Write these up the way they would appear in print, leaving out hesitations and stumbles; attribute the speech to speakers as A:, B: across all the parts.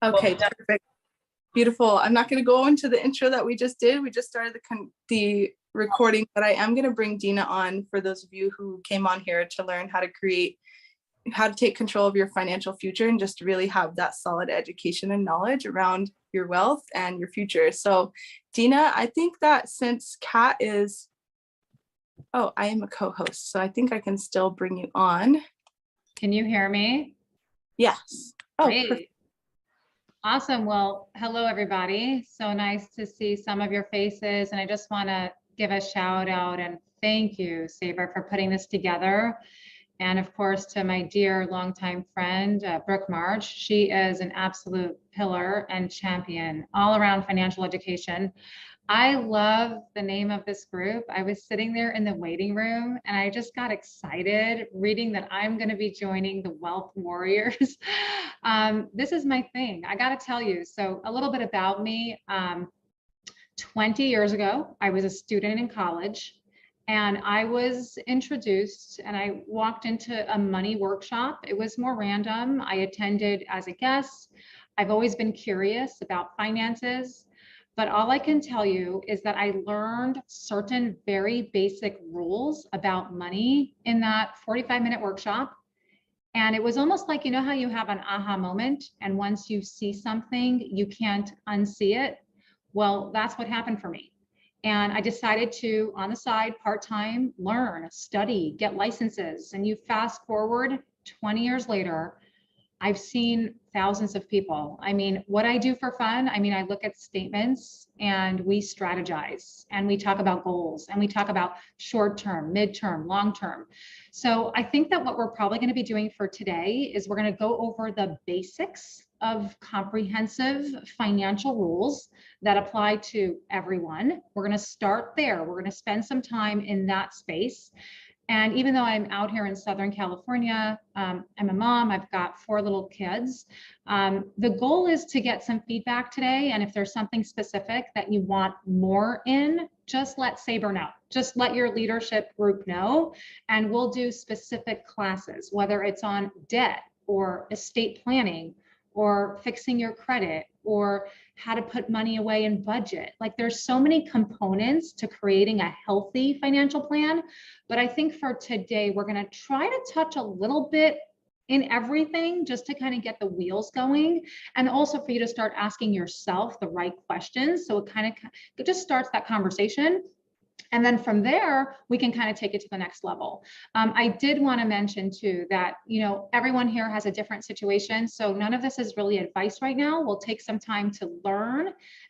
A: Okay, perfect. Beautiful. I'm not going to go into the intro that we just did. We just started the recording, but I am going to bring Dina on for those of you who came on here to learn how to take control of your financial future and just really have that solid education and knowledge around your wealth and your future. So Dina, I think that since Kat is, I am a co-host, so I think I can still bring you on.
B: Can you hear me?
A: Yes.
B: Great.
A: Perfect.
B: Awesome. Well, hello, everybody. So nice to see some of your faces. And I just want to give a shout out and thank you, Saber, for putting this together. And of course, to my dear longtime friend, Brooke March. She is an absolute pillar and champion all around financial education. I love the name of this group. I was sitting there in the waiting room and I just got excited reading that I'm going to be joining the Wealth Warriors. This is my thing. I got to tell you. So a little bit about me. 20 years ago, I was a student in college and I was introduced and I walked into a money workshop. It was more random. I attended as a guest. I've always been curious about finances. But all I can tell you is that I learned certain very basic rules about money in that 45-minute workshop. And it was almost like, you know how you have an aha moment, and once you see something, you can't unsee it? Well, that's what happened for me. And I decided to, on the side, part-time, learn, study, get licenses. And you fast forward 20 years later, I've seen thousands of people. I mean, what I do for fun, I look at statements and we strategize and we talk about goals and we talk about short-term, mid-term, long-term. So I think that what we're probably going to be doing for today is we're going to go over the basics of comprehensive financial rules that apply to everyone. We're going to start there. We're going to spend some time in that space. And even though I'm out here in Southern California, I'm a mom, I've got 4 little kids. The goal is to get some feedback today. And if there's something specific that you want more in, just let Saber know. Just let your leadership group know. And we'll do specific classes, whether it's on debt or estate planning or fixing your credit or how to put money away and budget. Like there's so many components to creating a healthy financial plan. But I think for today, we're going to try to touch a little bit in everything just to kind of get the wheels going. And also for you to start asking yourself the right questions. So it just starts that conversation. And then from there, we can kind of take it to the next level. I did want to mention too that, everyone here has a different situation. So none of this is really advice right now. We'll take some time to learn.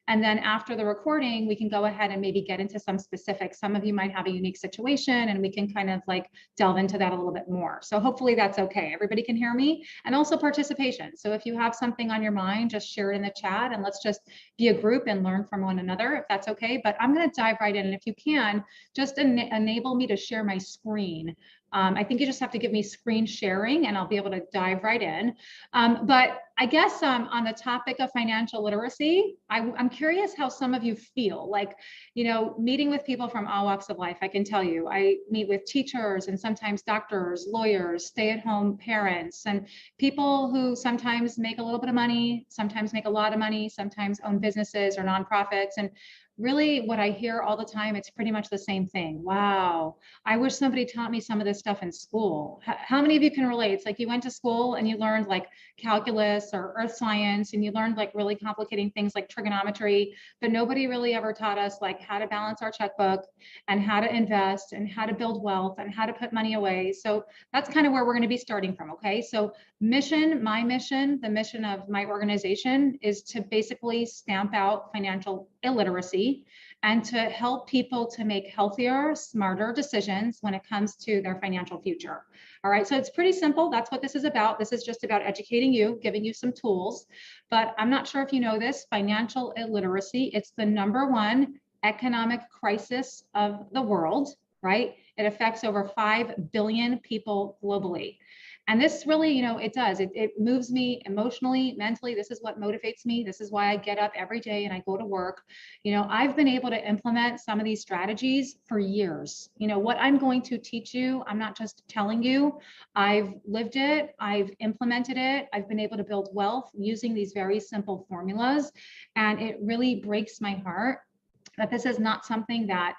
B: And then after the recording, we can go ahead and maybe get into some specifics. Some of you might have a unique situation and we can kind of like delve into that a little bit more. So hopefully that's okay. Everybody can hear me, and also participation. So if you have something on your mind, just share it in the chat and let's just be a group and learn from one another, if that's okay. But I'm going to dive right in. And if you can, just enable me to share my screen. I think you just have to give me screen sharing and I'll be able to dive right in. But I guess on the topic of financial literacy, I'm curious how some of you feel like, meeting with people from all walks of life. I can tell you, I meet with teachers and sometimes doctors, lawyers, stay-at-home parents, and people who sometimes make a little bit of money, sometimes make a lot of money, sometimes own businesses or nonprofits. And really what I hear all the time, it's pretty much the same thing. Wow, I wish somebody taught me some of this stuff in school. How many of you can relate? It's like you went to school and you learned like calculus or earth science, and you learned like really complicating things like trigonometry, but nobody really ever taught us like how to balance our checkbook and how to invest and how to build wealth and how to put money away. So that's kind of where we're going to be starting from. Okay. So my mission, the mission of my organization is to basically stamp out financial illiteracy and to help people to make healthier, smarter decisions when it comes to their financial future. All right, so it's pretty simple. That's what this is about. This is just about educating you, giving you some tools. But I'm not sure if you know this, financial illiteracy, it's the #1 economic crisis of the world, right? It affects over 5 billion people globally. And this really, you know, it does, it moves me emotionally, mentally. This is what motivates me. This is why I get up every day and I go to work. You know, I've been able to implement some of these strategies for years. You know, what I'm going to teach you, I'm not just telling you. I've lived it, I've implemented it, I've been able to build wealth using these very simple formulas. And it really breaks my heart that this is not something that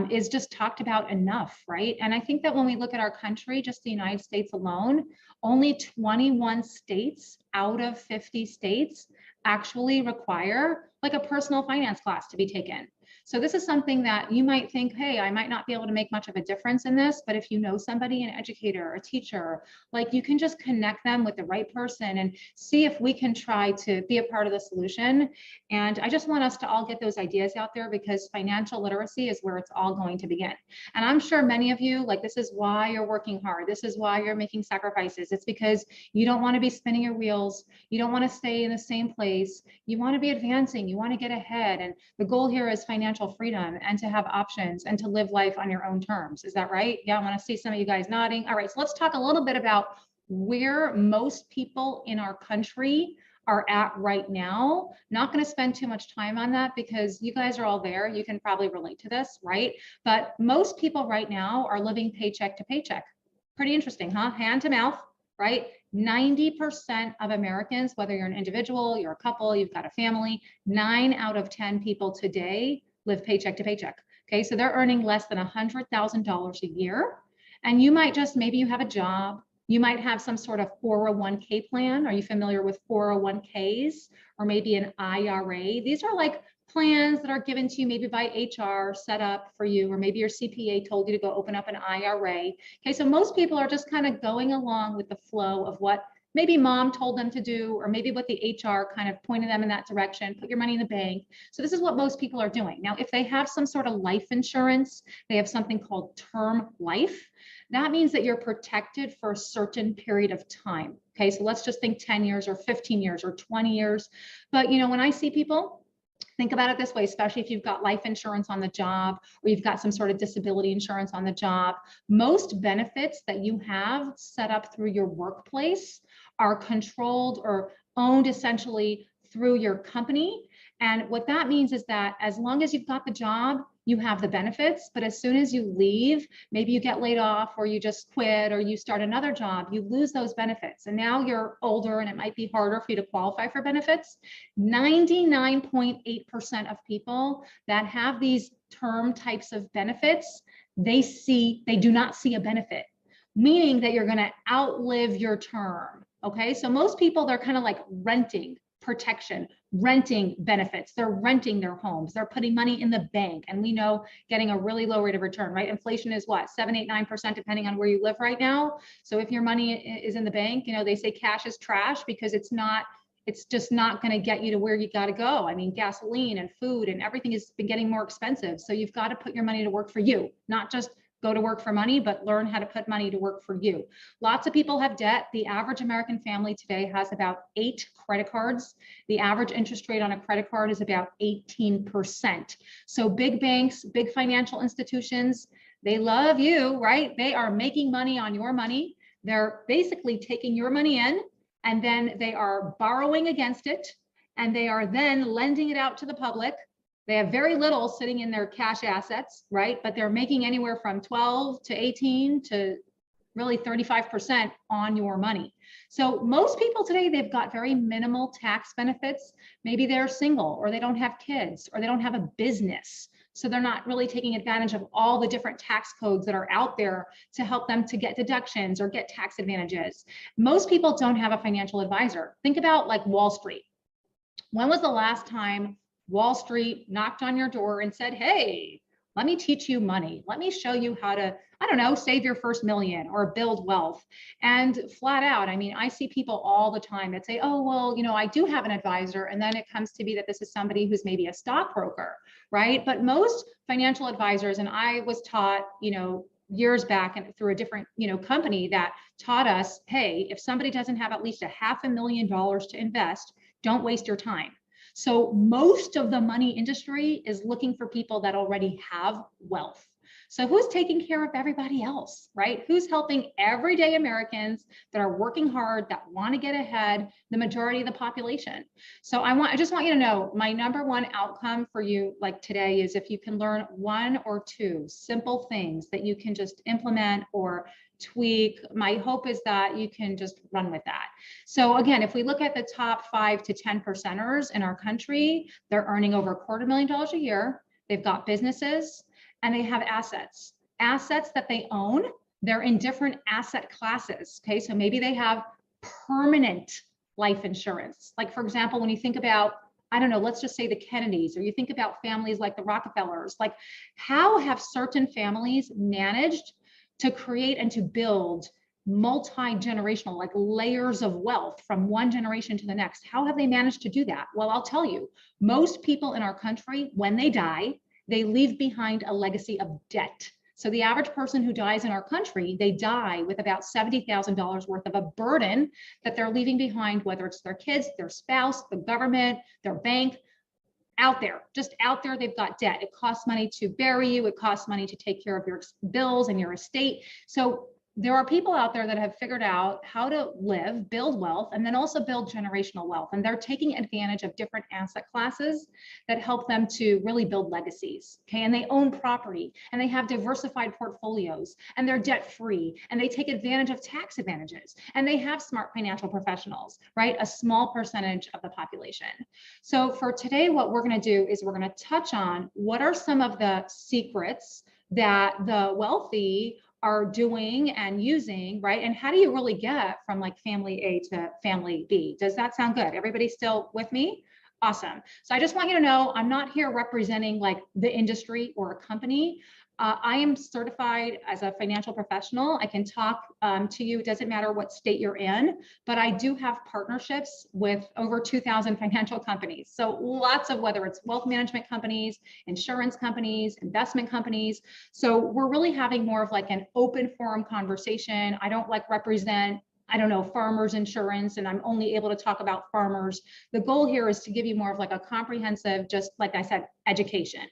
B: is just talked about enough, right? And I think that when we look at our country, just the United States alone, only 21 states out of 50 states actually require like a personal finance class to be taken. So this is something that you might think, hey, I might not be able to make much of a difference in this, but if you know somebody, an educator, a teacher, like you can just connect them with the right person and see if we can try to be a part of the solution. And I just want us to all get those ideas out there because financial literacy is where it's all going to begin. And I'm sure many of you, like, this is why you're working hard. This is why you're making sacrifices. It's because you don't want to be spinning your wheels. You don't want to stay in the same place. You want to be advancing. You want to get ahead. And the goal here is financial freedom and to have options and to live life on your own terms. Is that right? Yeah, I want to see some of you guys nodding. All right, so let's talk a little bit about where most people in our country are at right now. Not going to spend too much time on that because you guys are all there. You can probably relate to this, right? But most people right now are living paycheck to paycheck. Pretty interesting, huh? Hand to mouth, right? 90% of Americans, whether you're an individual, you're a couple, you've got a family, 9 out of 10 people today live paycheck to paycheck. Okay, so they're earning less than $100,000 a year. And you might just, maybe you have a job, you might have some sort of 401k plan. Are you familiar with 401ks or maybe an IRA? These are like plans that are given to you maybe by HR, set up for you, or maybe your CPA told you to go open up an IRA. Okay, so most people are just kind of going along with the flow of what maybe mom told them to do, or maybe what the HR kind of pointed them in that direction, put your money in the bank. So this is what most people are doing. Now, if they have some sort of life insurance, they have something called term life. That means that you're protected for a certain period of time. Okay, so let's just think 10 years or 15 years or 20 years. But, you know, when I see people, think about it this way, especially if you've got life insurance on the job or you've got some sort of disability insurance on the job, most benefits that you have set up through your workplace are controlled or owned essentially through your company. And what that means is that as long as you've got the job, you have the benefits, but as soon as you leave, maybe you get laid off or you just quit or you start another job, you lose those benefits. And now you're older and it might be harder for you to qualify for benefits. 99.8% of people that have these term types of benefits, they do not see a benefit, meaning that you're going to outlive your term. Okay, so most people, they're kind of like renting protection, renting benefits, they're renting their homes, they're putting money in the bank. And we know getting a really low rate of return, right? Inflation is what, 7, 8, 9%, depending on where you live right now. So if your money is in the bank, you know, they say cash is trash because it's just not going to get you to where you got to go. I mean, gasoline and food and everything has been getting more expensive. So you've got to put your money to work for you, not just go to work for money, but learn how to put money to work for you. Lots of people have debt. The average American family today has about 8 credit cards. The average interest rate on a credit card is about 18%. So big banks, big financial institutions, they love you, right? They are making money on your money. They're basically taking your money in and then they are borrowing against it. And they are then lending it out to the public. They have very little sitting in their cash assets, right? But they're making anywhere from 12 to 18 to really 35% on your money. So most people today, they've got very minimal tax benefits. Maybe they're single or they don't have kids or they don't have a business. So they're not really taking advantage of all the different tax codes that are out there to help them to get deductions or get tax advantages. Most people don't have a financial advisor. Think about like Wall Street. When was the last time Wall Street knocked on your door and said, hey, let me teach you money. Let me show you how to, I don't know, save your first million or build wealth. And flat out, I mean, I see people all the time that say, oh, well, you know, I do have an advisor. And then it comes to be that this is somebody who's maybe a stockbroker, right? But most financial advisors, and I was taught, you know, years back and through a different, you know, company that taught us, hey, if somebody doesn't have at least $500,000 to invest, don't waste your time. So most of the money industry is looking for people that already have wealth. So who's taking care of everybody else, right? Who's helping everyday Americans that are working hard, that want to get ahead, the majority of the population? So I just want you to know, my number one outcome for you like today is if you can learn one or two simple things that you can just implement or tweak. My hope is that you can just run with that. So again, if we look at the top 5 to 10 percenters in our country, they're earning over $250,000 a year. They've got businesses and they have assets that they own. They're in different asset classes. Okay, so maybe they have permanent life insurance. Like for example, when you think about, I don't know, let's just say the Kennedys, or you think about families like the Rockefellers, like how have certain families managed to create and to build multi-generational, like layers of wealth from one generation to the next? How have they managed to do that? Well, I'll tell you, most people in our country, when they die, they leave behind a legacy of debt. So the average person who dies in our country, they die with about $70,000 worth of a burden that they're leaving behind, whether it's their kids, their spouse, the government, their bank. Out there, just out there, they've got debt. It costs money to bury you. It costs money to take care of your bills and your estate. So there are people out there that have figured out how to live, build wealth, and then also build generational wealth. And they're taking advantage of different asset classes that help them to really build legacies. Okay, and they own property and they have diversified portfolios and they're debt free and they take advantage of tax advantages and they have smart financial professionals, right? A small percentage of the population. So for today, what we're going to do is we're going to touch on what are some of the secrets that the wealthy are doing and using, right? And how do you really get from like family A to family B? Does that sound good? Everybody still with me? Awesome. So I just want you to know, I'm not here representing like the industry or a company. I am certified as a financial professional. I can talk to you. It doesn't matter what state you're in, but I do have partnerships with over 2,000 financial companies. So lots of, whether it's wealth management companies, insurance companies, investment companies. So we're really having more of like an open forum conversation. I don't like represent, I don't know, farmers insurance, and I'm only able to talk about farmers. The goal here is to give you more of like a comprehensive, just like I said, education.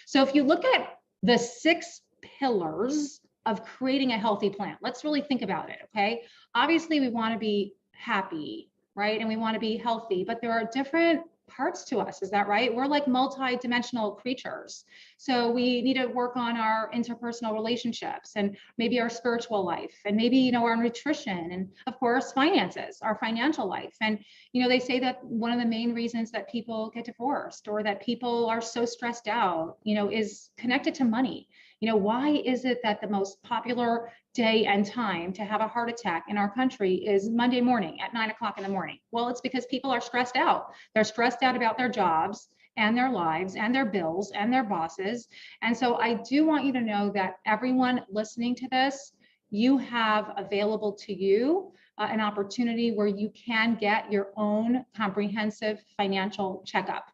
B: So if you look at the 6 pillars of creating a healthy plan, let's really think about it, okay? Obviously, we want to be happy, right? And we want to be healthy, but there are different parts to us, is that right? We're like multi-dimensional creatures. So we need to work on our interpersonal relationships and maybe our spiritual life and maybe, you know, our nutrition and of course, finances, our financial life. And, you know, they say that one of the main reasons that people get divorced or that people are so stressed out, you know, is connected to money. You know, why is it that the most popular day and time to have a heart attack in our country is Monday morning at 9 o'clock in the morning? Well, it's because people are stressed out. They're stressed out about their jobs and their lives and their bills and their bosses. And so I do want you to know that everyone listening to this, you have available to you an opportunity where you can get your own comprehensive financial checkup.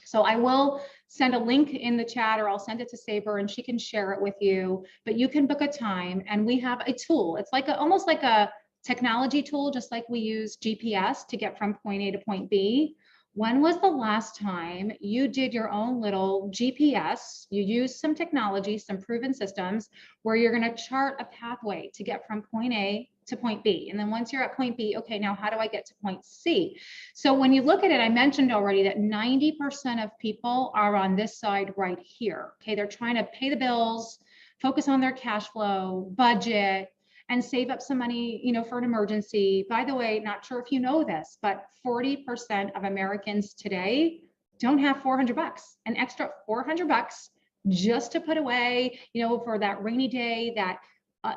B: So I will send a link in the chat, or I'll send it to Saber and she can share it with you, but you can book a time and we have a tool. It's like almost like a technology tool, just like we use GPS to get from point A to point B. When was the last time you did your own little GPS? You used some technology, some proven systems where you're going to chart a pathway to get from point A to point B. And then once you're at point B, okay, now how do I get to point C? So when you look at it, I mentioned already that 90% of people are on this side right here. Okay, they're trying to pay the bills, focus on their cash flow, budget, and save up some money, you know, for an emergency. By the way, not sure if you know this, but 40% of Americans today don't have 400 bucks, an extra 400 bucks just to put away, you know, for that rainy day, that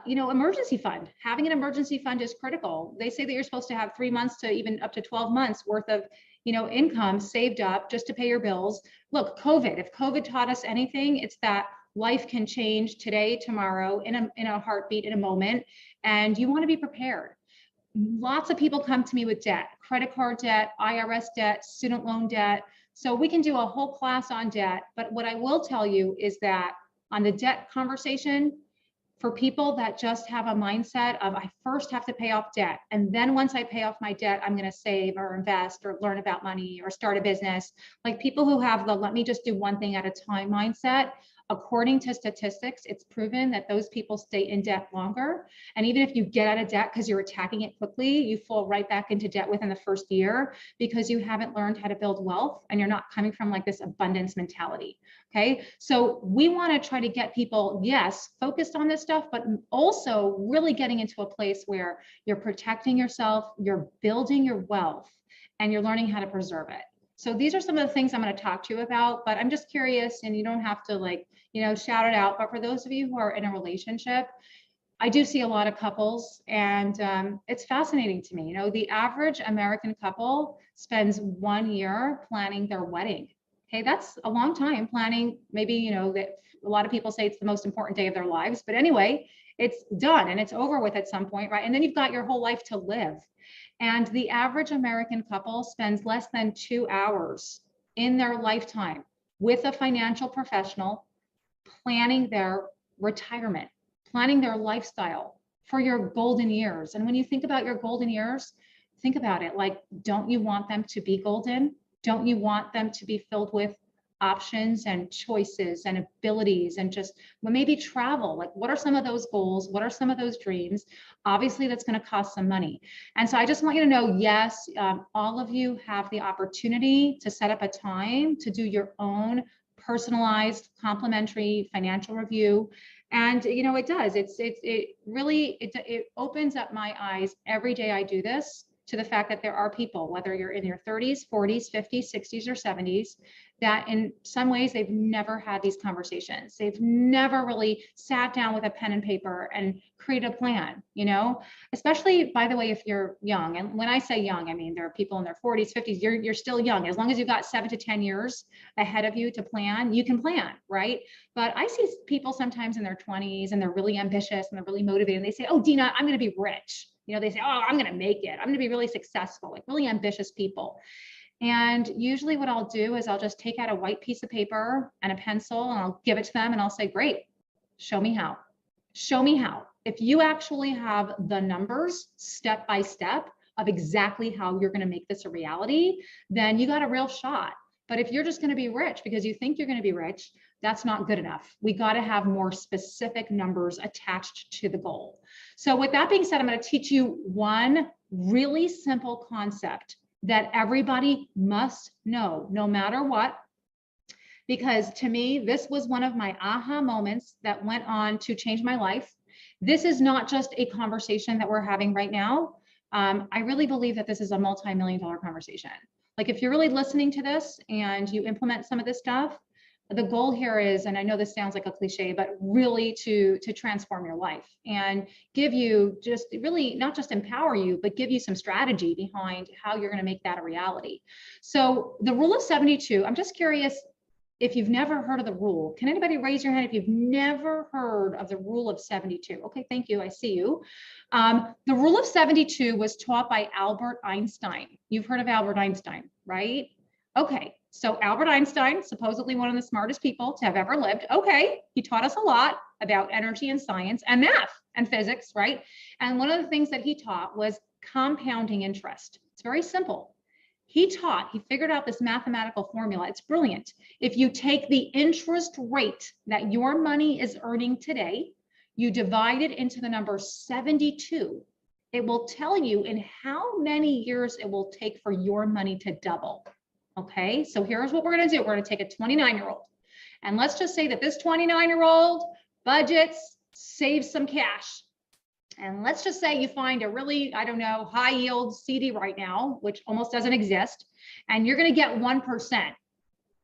B: you know, emergency fund. Having an emergency fund is critical. They say that you're supposed to have 3 months to even up to 12 months worth of, you know, income saved up just to pay your bills. Look, COVID, if COVID taught us anything, it's that life can change today, tomorrow, in a heartbeat, in a moment, and you want to be prepared. Lots of people come to me with debt, credit card debt, IRS debt, student loan debt. So we can do a whole class on debt. But what I will tell you is that on the debt conversation, for people that just have a mindset of, I first have to pay off debt, and then once I pay off my debt, I'm going to save or invest or learn about money or start a business. Like people who have the let me just do one thing at a time mindset, According to statistics, it's proven that those people stay in debt longer. And even if you get out of debt because you're attacking it quickly, you fall right back into debt within the first year because you haven't learned how to build wealth and you're not coming from like this abundance mentality. Okay. So we want to try to get people, yes, focused on this stuff, but also really getting into a place where you're protecting yourself, you're building your wealth, and you're learning how to preserve it. So these are some of the things I'm going to talk to you about, but I'm just curious, and you don't have to like, shout it out. But for those of you who are in a relationship, I do see a lot of couples, and it's fascinating to me. The average American couple spends 1 year planning their wedding. Okay, that's a long time planning. Maybe, that a lot of people say it's the most important day of their lives, but anyway, it's done and it's over with at some point, right? And then you've got your whole life to live. And the average American couple spends less than 2 hours in their lifetime with a financial professional planning their retirement, planning their lifestyle for your golden years. And when you think about your golden years, think about it like, don't you want them to be golden? Don't you want them to be filled with options and choices and abilities and just maybe travel? Like, what are some of those goals? What are some of those dreams? Obviously, that's going to cost some money. And so I just want you to know, yes, all of you have the opportunity to set up a time to do your own personalized complimentary financial review. And it does, it really opens up my eyes every day I do this to the fact that there are people, whether you're in your 30s, 40s, 50s, 60s, or 70s, that in some ways they've never had these conversations. They've never really sat down with a pen and paper and created a plan, especially, by the way, if you're young. And when I say young, I mean, there are people in their 40s, 50s, you're still young. As long as you've got 7 to 10 years ahead of you to plan, you can plan, right? But I see people sometimes in their 20s and they're really ambitious and they're really motivated. And they say, oh, Dina, I'm going to be rich. They say, oh, I'm going to make it. I'm going to be really successful, like really ambitious people. And usually what I'll do is I'll just take out a white piece of paper and a pencil and I'll give it to them and I'll say, great, show me how. Show me how. If you actually have the numbers step by step of exactly how you're going to make this a reality, then you got a real shot. But if you're just going to be rich because you think you're going to be rich, that's not good enough. We got to have more specific numbers attached to the goal. So with that being said, I'm going to teach you one really simple concept that everybody must know, no matter what, because to me, this was one of my aha moments that went on to change my life. This is not just a conversation that we're having right now. I really believe that this is a multi-million-dollar conversation. Like, if you're really listening to this and you implement some of this stuff, the goal here is, and I know this sounds like a cliche, but really to transform your life and give you just really not just empower you, but give you some strategy behind how you're going to make that a reality. So the rule of 72, I'm just curious if you've never heard of the rule. Can anybody raise your hand if you've never heard of the rule of 72? Okay, thank you. I see you. The rule of 72 was taught by Albert Einstein. You've heard of Albert Einstein, right? Okay, so Albert Einstein, supposedly one of the smartest people to have ever lived. Okay, he taught us a lot about energy and science and math and physics, right? And one of the things that he taught was compounding interest. It's very simple. He figured out this mathematical formula. It's brilliant. If you take the interest rate that your money is earning today, you divide it into the number 72, it will tell you in how many years it will take for your money to double. Okay, so here's what we're going to do. We're going to take a 29-year-old, and let's just say that this 29-year-old budgets, saves some cash. And let's just say you find a really, I don't know, high yield CD right now, which almost doesn't exist, and you're going to get 1%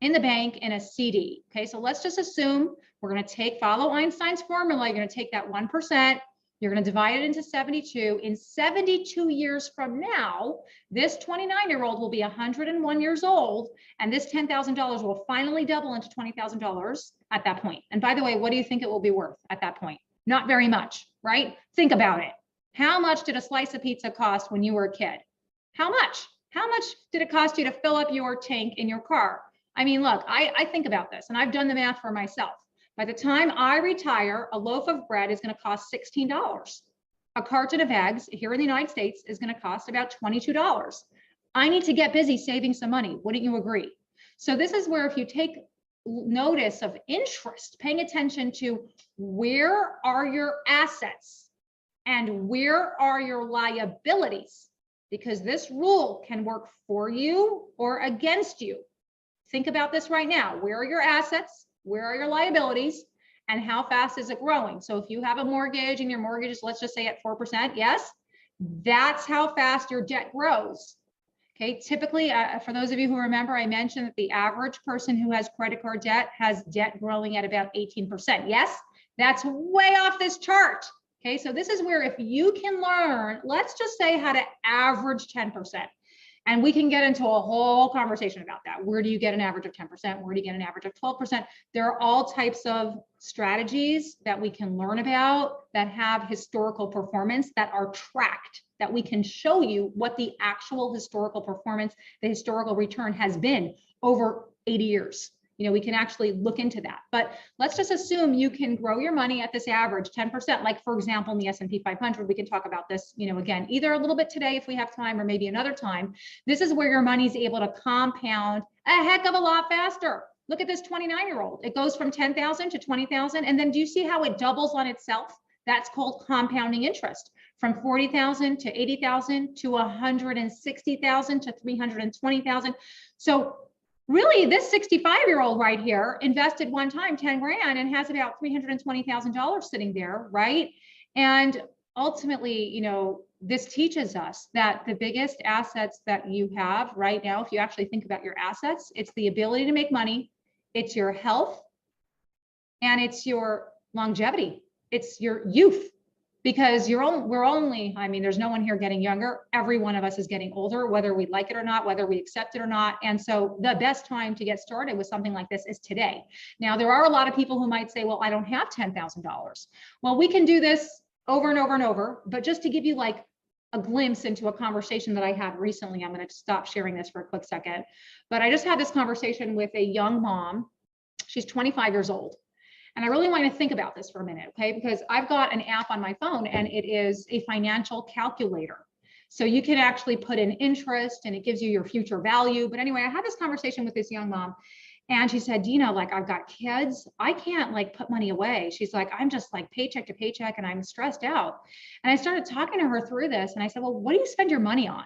B: in the bank in a CD. Okay, so let's just assume we're going to follow Einstein's formula. You're going to take that 1%. You're going to divide it into 72. In 72 years from now, this 29-year-old will be 101 years old, and this $10,000 will finally double into $20,000 at that point. And by the way, what do you think it will be worth at that point? Not very much, right? Think about it. How much did a slice of pizza cost when you were a kid? How much? How much did it cost you to fill up your tank in your car? I mean, look, I think about this, and I've done the math for myself. By the time I retire, a loaf of bread is going to cost $16. A carton of eggs here in the United States is going to cost about $22. I need to get busy saving some money. Wouldn't you agree? So this is where if you take notice of interest, paying attention to where are your assets and where are your liabilities, because this rule can work for you or against you. Think about this right now. Where are your assets? Where are your liabilities? And how fast is it growing? So if you have a mortgage and your mortgage is, let's just say at 4%, yes, that's how fast your debt grows. Okay, typically, for those of you who remember, I mentioned that the average person who has credit card debt has debt growing at about 18%. Yes, that's way off this chart. Okay, so this is where if you can learn, let's just say how to average 10%. And we can get into a whole conversation about that. Where do you get an average of 10%? Where do you get an average of 12%? There are all types of strategies that we can learn about that have historical performance that are tracked, that we can show you what the actual historical performance, the historical return has been over 80 years. You know, we can actually look into that. But let's just assume you can grow your money at this average 10%. Like, for example, in the S&P 500, we can talk about this, you know, again, either a little bit today if we have time or maybe another time. This is where your money's able to compound a heck of a lot faster. Look at this 29-year-old. It goes from 10,000 to 20,000. And then do you see how it doubles on itself? That's called compounding interest. From 40,000 to 80,000 to 160,000 to 320,000. So really, this 65-year-old right here invested one time 10 grand and has about $320,000 sitting there, right? And ultimately, you know, this teaches us that the biggest assets that you have right now, if you actually think about your assets, it's the ability to make money, it's your health, and it's your longevity, it's your youth. Because we're only, I mean, there's no one here getting younger. Every one of us is getting older, whether we like it or not, whether we accept it or not. And so the best time to get started with something like this is today. Now, there are a lot of people who might say, well, I don't have $10,000. Well, we can do this over and over and over, but just to give you like a glimpse into a conversation that I had recently, I'm going to stop sharing this for a quick second. But I just had this conversation with a young mom. She's 25 years old. And I really want to think about this for a minute, okay? Because I've got an app on my phone and it is a financial calculator. So you can actually put in interest and it gives you your future value. But anyway, I had this conversation with this young mom and she said, Dina, like I've got kids. I can't like put money away. She's like, I'm just like paycheck to paycheck and I'm stressed out. And I started talking to her through this and I said, well, what do you spend your money on?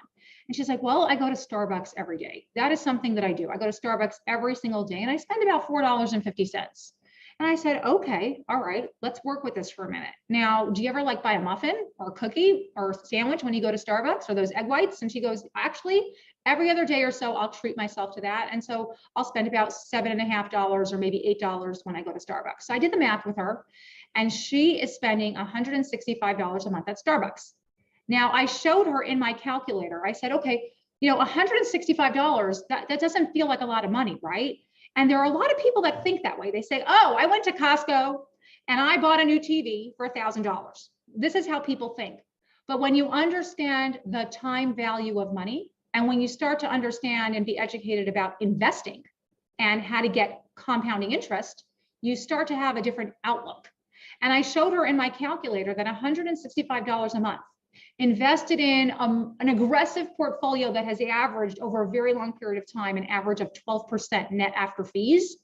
B: And she's like, well, I go to Starbucks every day. That is something that I do. I go to Starbucks every single day and I spend about $4.50. And I said, okay, all right, let's work with this for a minute. Now, do you ever like buy a muffin or a cookie or a sandwich when you go to Starbucks or those egg whites? And she goes, actually, every other day or so, I'll treat myself to that. And so I'll spend about $7.50 or maybe $8 when I go to Starbucks. So I did the math with her and she is spending $165 a month at Starbucks. Now I showed her in my calculator, I said, okay, you know, $165, that doesn't feel like a lot of money, right? And there are a lot of people that think that way. They say, oh, I went to Costco and I bought a new TV for $1,000. This is how people think. But when you understand the time value of money, and when you start to understand and be educated about investing and how to get compounding interest, you start to have a different outlook. And I showed her in my calculator that $165 a month invested in an aggressive portfolio that has averaged over a very long period of time, an average of 12% net after fees.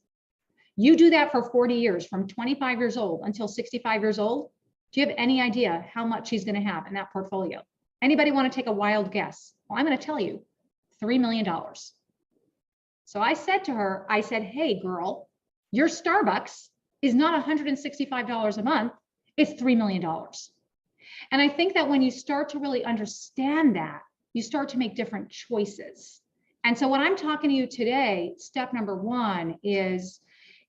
B: You do that for 40 years, from 25 years old until 65 years old. Do you have any idea how much she's going to have in that portfolio? Anybody want to take a wild guess? Well, I'm going to tell you, $3 million. So I said to her, I said, hey, girl, your Starbucks is not $165 a month. It's $3 million. And I think that when you start to really understand that, you start to make different choices. And so when I'm talking to you today, step number one is,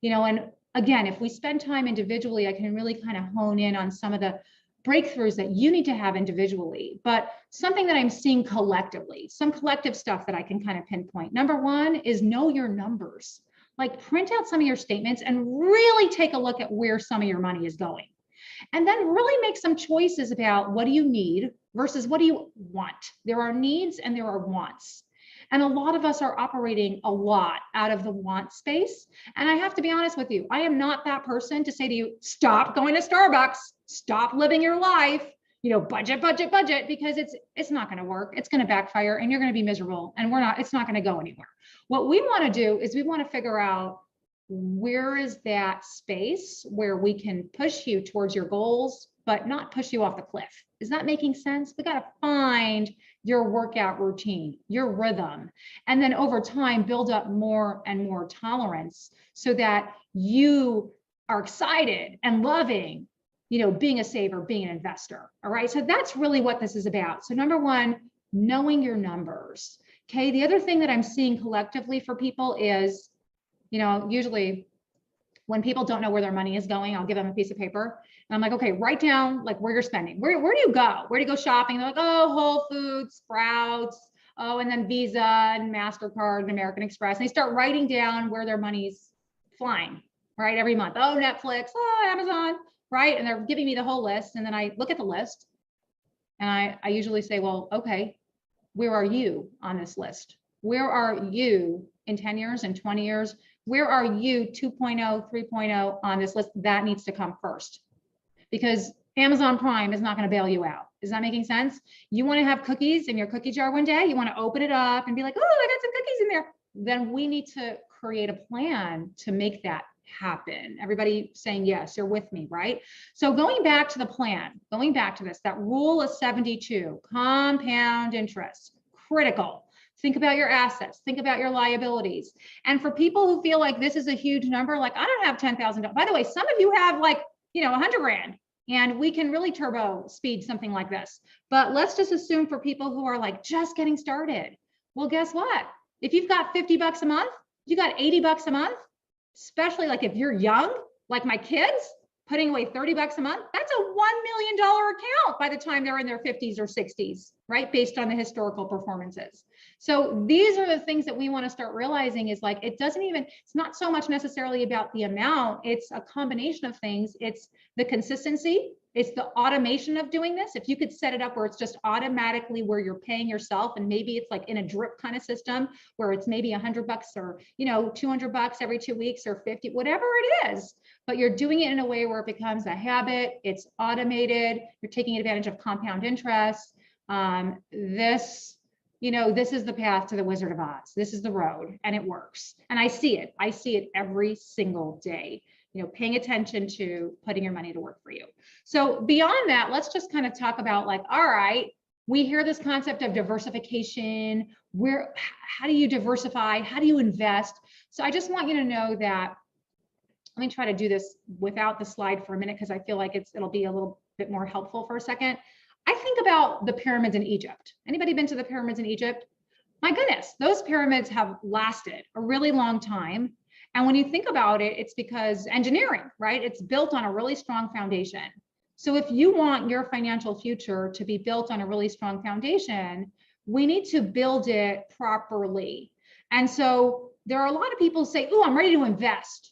B: you know, and again, if we spend time individually, I can really kind of hone in on some of the breakthroughs that you need to have individually, but something that I'm seeing collectively, some collective stuff that I can kind of pinpoint. Number one is know your numbers. Like print out some of your statements and really take a look at where some of your money is going. And then really make some choices about what do you need versus what do you want. There are needs and there are wants. And a lot of us are operating a lot out of the want space. And I have to be honest with you, I am not that person to say to you, stop going to Starbucks, stop living your life, you know, budget, because it's not going to work. It's going to backfire and you're going to be miserable and it's not going to go anywhere. What we want to do is we want to figure out where is that space where we can push you towards your goals, but not push you off the cliff? Is that making sense? We got to find your workout routine, your rhythm, and then over time, build up more and more tolerance so that you are excited and loving, being a saver, being an investor. All right. So that's really what this is about. So number one, knowing your numbers. Okay. The other thing that I'm seeing collectively for people is, usually when people don't know where their money is going, I'll give them a piece of paper and I'm like, okay, write down like where you're spending. Where do you go? Where do you go shopping? They're like, oh, Whole Foods, Sprouts, oh, and then Visa and MasterCard and American Express. And they start writing down where their money's flying, right? Every month. Oh, Netflix, oh, Amazon, right? And they're giving me the whole list. And then I look at the list and I usually say, well, okay, where are you on this list? Where are you in 10 years and 20 years? Where are you 2.0, 3.0 on this list? That needs to come first because Amazon Prime is not going to bail you out. Is that making sense? You want to have cookies in your cookie jar one day. You want to open it up and be like, oh, I got some cookies in there. Then we need to create a plan to make that happen. Everybody saying, yes, you're with me, right? So going back to the plan, going back to this, that rule of 72, compound interest, critical. Think about your assets, think about your liabilities. And for people who feel like this is a huge number, like I don't have $10,000. By the way, some of you have like, 100 grand and we can really turbo speed something like this. But let's just assume for people who are like just getting started. Well, guess what? If you've got $50 a month, you got $80 a month, especially like if you're young, like my kids, putting away $30 a month, that's a $1 million account by the time they're in their 50s or 60s, right? Based on the historical performances. So these are the things that we want to start realizing is like, it's not so much necessarily about the amount, it's a combination of things. It's the consistency, it's the automation of doing this. If you could set it up where it's just automatically where you're paying yourself, and maybe it's like in a drip kind of system where it's maybe $100 or, $200 every 2 weeks or 50, whatever it is, but you're doing it in a way where it becomes a habit, it's automated, you're taking advantage of compound interest. This is the path to the Wizard of Oz. This is the road and it works. And I see it every single day, paying attention to putting your money to work for you. So beyond that, let's just kind of talk about like, all right, we hear this concept of diversification. How do you diversify? How do you invest? So I just want you to know that, let me try to do this without the slide for a minute because I feel like it'll be a little bit more helpful for a second. I think about the pyramids in Egypt. Anybody been to the pyramids in Egypt? My goodness, those pyramids have lasted a really long time. And when you think about it, it's because engineering, right? It's built on a really strong foundation. So if you want your financial future to be built on a really strong foundation, we need to build it properly. And so there are a lot of people who say, oh, I'm ready to invest.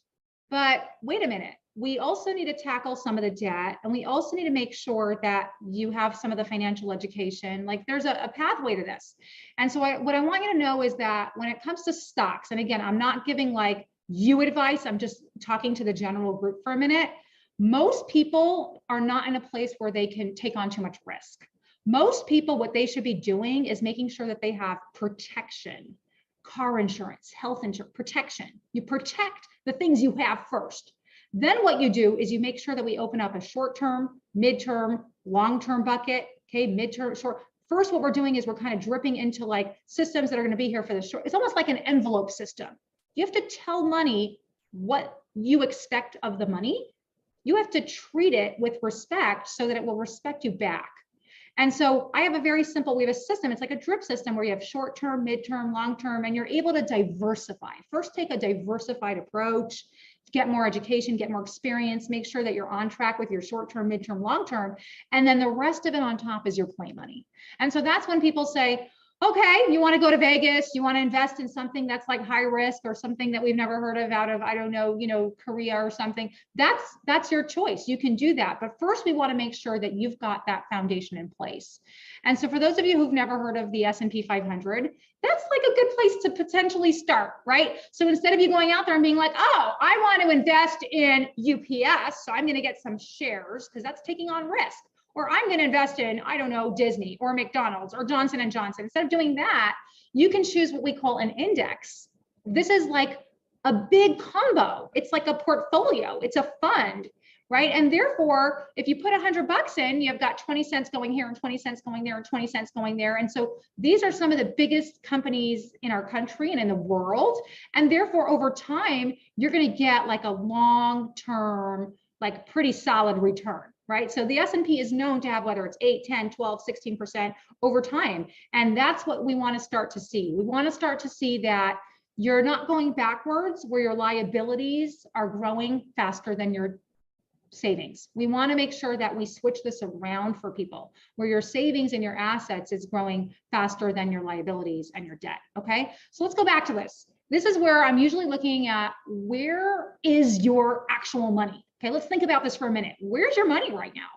B: But wait a minute. We also need to tackle some of the debt, and we also need to make sure that you have some of the financial education. Like there's a pathway to this. And so what I want you to know is that when it comes to stocks, and again, I'm not giving like you advice, I'm just talking to the general group for a minute. Most people are not in a place where they can take on too much risk. Most people, what they should be doing is making sure that they have protection, car insurance, health insurance, protection. You protect the things you have first. Then what you do is you make sure that we open up a short-term, mid-term, long-term bucket, okay, mid-term, short. First, what we're doing is we're kind of dripping into like systems that are going to be here for the short. It's almost like an envelope system. You have to tell money what you expect of the money. You have to treat it with respect so that it will respect you back. And so we have a system, it's like a drip system where you have short-term, mid-term, long-term, and you're able to diversify. First, take a diversified approach, get more education, get more experience, make sure that you're on track with your short-term, mid-term, long-term, and then the rest of it on top is your play money. And so that's when people say, okay, you want to go to Vegas, you want to invest in something that's like high risk or something that we've never heard of out of, I don't know, Korea or something. That's your choice. You can do that. But first we want to make sure that you've got that foundation in place. And so for those of you who've never heard of the S&P 500, that's like a good place to potentially start, right? So instead of you going out there and being like, oh, I want to invest in UPS, so I'm going to get some shares because that's taking on risk. Or I'm going to invest in, I don't know, Disney or McDonald's or Johnson & Johnson. Instead of doing that, you can choose what we call an index. This is like a big combo. It's like a portfolio. It's a fund, right? And therefore, if you put $100 in, you've got 20 cents going here and 20 cents going there and 20 cents going there. And so these are some of the biggest companies in our country and in the world. And therefore, over time, you're going to get like a long-term, like pretty solid return, right? So the S&P is known to have, whether it's 8, 10, 12, 16% over time. And that's what we want to start to see. We want to start to see that you're not going backwards where your liabilities are growing faster than your savings. We want to make sure that we switch this around for people, where your savings and your assets is growing faster than your liabilities and your debt. Okay, so let's go back to this. This is where I'm usually looking at, where is your actual money? Okay, let's think about this for a minute. Where's your money right now?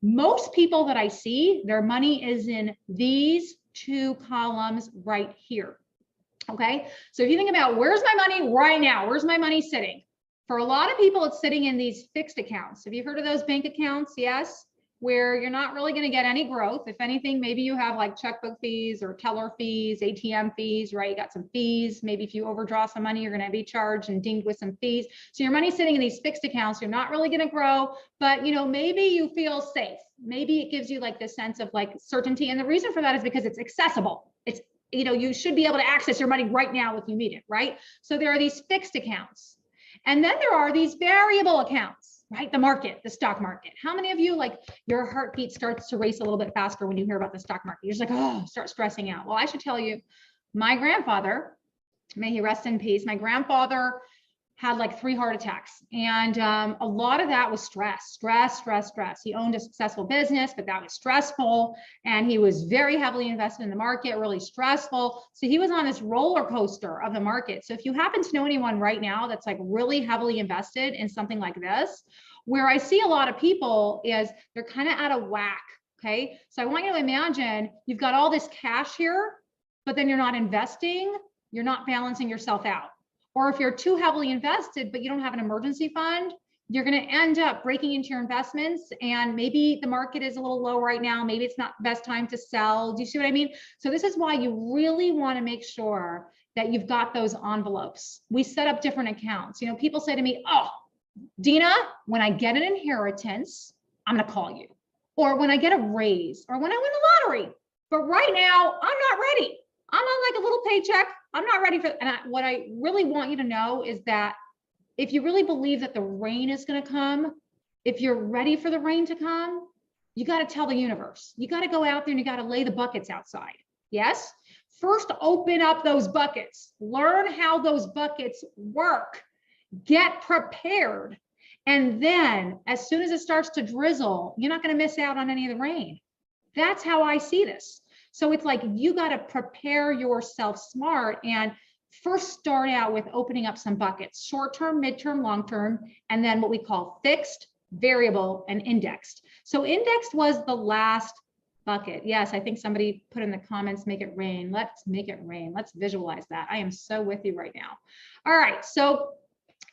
B: Most people that I see, their money is in these two columns right here. Okay, so if you think about, where's my money right now? Where's my money sitting? For a lot of people, it's sitting in these fixed accounts. Have you heard of those bank accounts? Yes, where you're not really going to get any growth. If anything, maybe you have like checkbook fees or teller fees, ATM fees, right? You got some fees. Maybe if you overdraw some money, you're going to be charged and dinged with some fees. So your money's sitting in these fixed accounts. You're not really going to grow, but maybe you feel safe. Maybe it gives you like this sense of like certainty. And the reason for that is because it's accessible. It's you should be able to access your money right now if you need it, right? So there are these fixed accounts. And then there are these variable accounts, right? The market, the stock market. How many of you, like, your heartbeat starts to race a little bit faster when you hear about the stock market? You're just like, oh, start stressing out. Well, I should tell you, my grandfather, may he rest in peace, my grandfather had like 3 heart attacks. And a lot of that was stress. He owned a successful business, but that was stressful. And he was very heavily invested in the market, really stressful. So he was on this roller coaster of the market. So if you happen to know anyone right now that's like really heavily invested in something like this, where I see a lot of people is they're kind of out of whack. Okay. So I want you to imagine you've got all this cash here, but then you're not investing, you're not balancing yourself out. Or if you're too heavily invested, but you don't have an emergency fund, you're going to end up breaking into your investments. And maybe the market is a little low right now. Maybe it's not the best time to sell. Do you see what I mean? So this is why you really want to make sure that you've got those envelopes. We set up different accounts. People say to me, oh, Dina, when I get an inheritance, I'm going to call you. Or when I get a raise, or when I win the lottery. But right now, I'm not ready. I'm on like a little paycheck. I'm not ready for it. And what I really want you to know is that if you really believe that the rain is going to come, if you're ready for the rain to come, you got to tell the universe. You got to go out there and you got to lay the buckets outside. Yes? First, open up those buckets. Learn how those buckets work. Get prepared. And then as soon as it starts to drizzle, you're not going to miss out on any of the rain. That's how I see this. So it's like you got to prepare yourself smart and first start out with opening up some buckets, short-term, mid-term, long-term, and then what we call fixed, variable, and indexed. So indexed was the last bucket. Yes, I think somebody put in the comments, make it rain. Let's make it rain. Let's visualize that. I am so with you right now. All right, so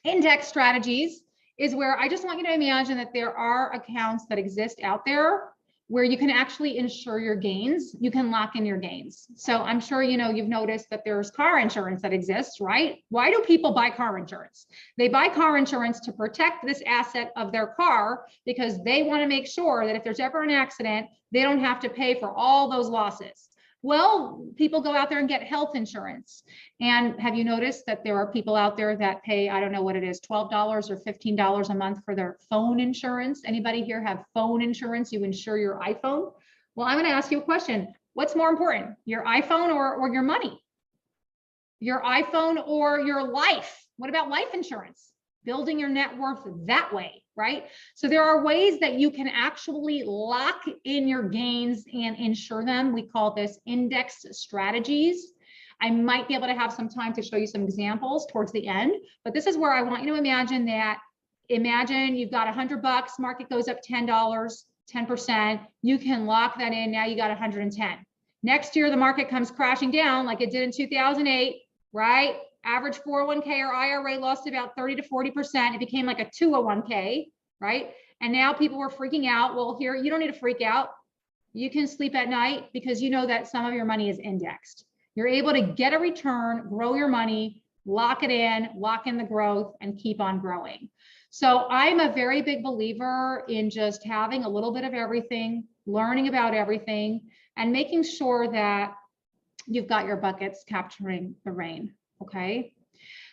B: index strategies is where I just want you to imagine that there are accounts that exist out there where you can actually insure your gains. You can lock in your gains. So I'm sure you've noticed that there's car insurance that exists, right? Why do people buy car insurance? They buy car insurance to protect this asset of their car because they want to make sure that if there's ever an accident, they don't have to pay for all those losses. Well, people go out there and get health insurance. And have you noticed that there are people out there that pay, I don't know what it is, $12 or $15 a month for their phone insurance? Anybody here have phone insurance? You insure your iPhone? Well, I'm going to ask you a question. What's more important, your iPhone or your money? Your iPhone or your life? What about life insurance? Building your net worth that way, right? So there are ways that you can actually lock in your gains and insure them. We call this index strategies. I might be able to have some time to show you some examples towards the end, but this is where I want you to imagine that. Imagine you've got $100, market goes up $10, 10%. You can lock that in. Now you got 110. Next year, the market comes crashing down like it did in 2008, right? Average 401k or IRA lost about 30 to 40%. It became like a 201k, right? And now people were freaking out. Well, here, you don't need to freak out. You can sleep at night because you know that some of your money is indexed. You're able to get a return, grow your money lock it in, lock in the growth, and keep on growing. So I'm a very big believer in just having a little bit of everything, learning about everything, and making sure that you've got your buckets capturing the rain, okay?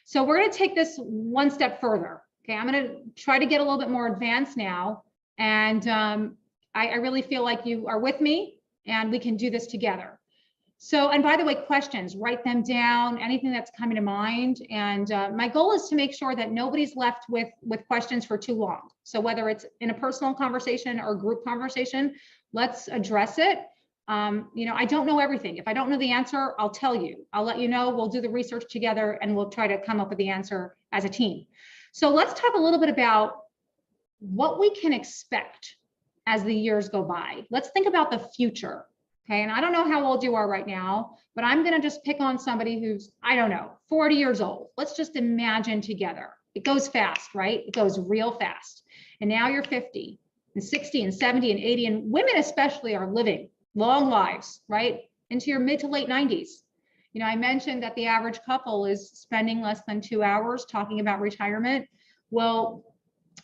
B: So we're gonna take this one step further, okay? I'm gonna try to get a little bit more advanced now, and I really feel like you are with me and we can do this together. So, and by the way, questions, write them down, anything that's coming to mind. And my goal is to make sure that nobody's left with questions for too long. So whether it's in a personal conversation or group conversation, let's address it. You know, I don't know everything. If I don't know the answer, I'll tell you. I'll let you know. We'll do the research together and we'll try to come up with the answer as a team. So let's talk a little bit about what we can expect as the years go by. Let's think about the future. Okay, and I don't know how old you are right now, but I'm gonna just pick on somebody who's, I don't know, 40 years old. Let's just imagine together. It goes fast, right? It goes real fast. And now you're 50 and 60 and 70 and 80, and women especially are living long lives, right? Into your mid to late 90s. You know, I mentioned that the average couple is spending less than 2 hours talking about retirement. Well,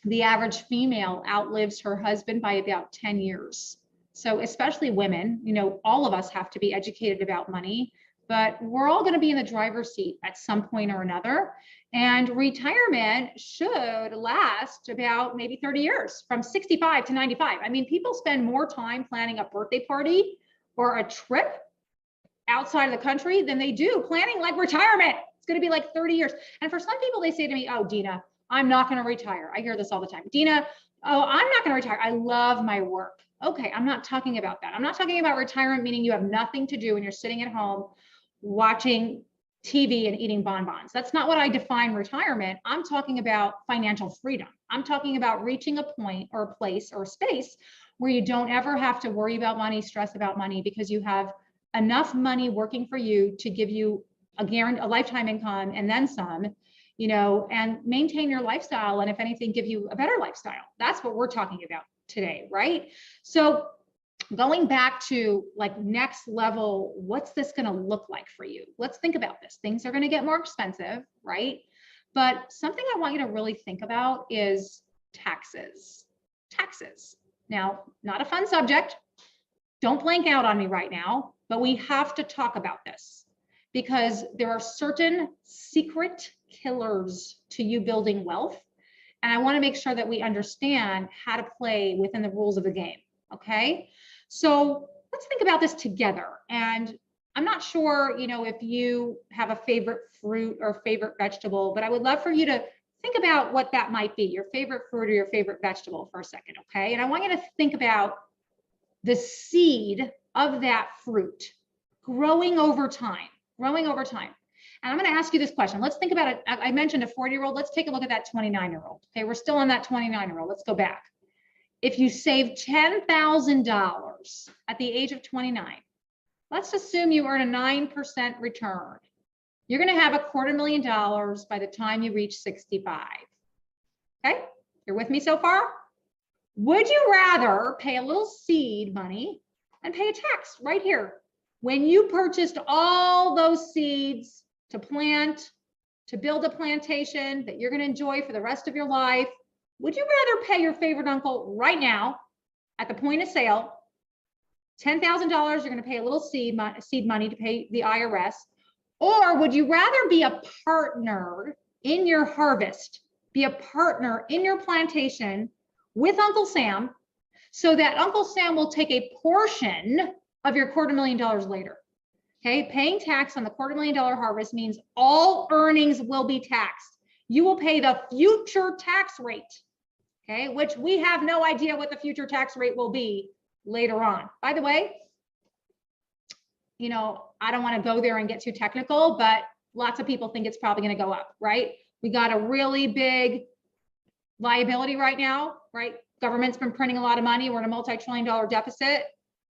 B: the average female outlives her husband by about 10 years. So especially women, you know, all of us have to be educated about money, but we're all going to be in the driver's seat at some point or another. And retirement should last about maybe 30 years, from 65 to 95. I mean, people spend more time planning a birthday party or a trip outside of the country than they do planning like retirement. It's going to be like 30 years. And for some people, they say to me, oh, Dina, I'm not going to retire. I hear this all the time. Dina, oh, I'm not going to retire. I love my work. Okay, I'm not talking about that. I'm not talking about retirement, meaning you have nothing to do and you're sitting at home watching TV and eating bonbons. That's not what I define retirement. I'm talking about financial freedom. I'm talking about reaching a point or a place or a space where you don't ever have to worry about money, stress about money, because you have enough money working for you to give you a lifetime income and then some, you know, and maintain your lifestyle. And if anything, give you a better lifestyle. That's what we're talking about today, right? So going back to like next level, what's this going to look like for you? Let's think about this. Things are going to get more expensive, right? But something I want you to really think about is taxes. Taxes. Now, not a fun subject. Don't blank out on me right now, but we have to talk about this because there are certain secret killers to you building wealth. And I want to make sure that we understand how to play within the rules of the game. Okay. So let's think about this together. And I'm not sure, you know, if you have a favorite fruit or favorite vegetable, but I would love for you to think about what that might be, your favorite fruit or your favorite vegetable for a second. Okay. And I want you to think about the seed of that fruit growing over time, growing over time. And I'm going to ask you this question. Let's think about it. I mentioned a 40-year-old. Let's take a look at that 29-year-old. Okay, we're still on that 29-year-old. Let's go back. If you save $10,000 at the age of 29, let's assume you earn a 9% return. You're going to have $250,000 by the time you reach 65. Okay, you're with me so far? Would you rather pay a little seed money and pay a tax right here when you purchased all those seeds to plant, to build a plantation that you're going to enjoy for the rest of your life? Would you rather pay your favorite uncle right now at the point of sale $10,000? You're going to pay a little seed money to pay the IRS, or would you rather be a partner in your harvest, be a partner in your plantation with Uncle Sam, so that Uncle Sam will take a portion of your $250,000 later? Okay, paying tax on the $250,000 harvest means all earnings will be taxed. You will pay the future tax rate, okay, which we have no idea what the future tax rate will be later on. By the way, you know, I don't want to go there and get too technical, but lots of people think it's probably going to go up, right? We got a really big liability right now, right? Government's been printing a lot of money. We're in a multi-trillion-dollar deficit.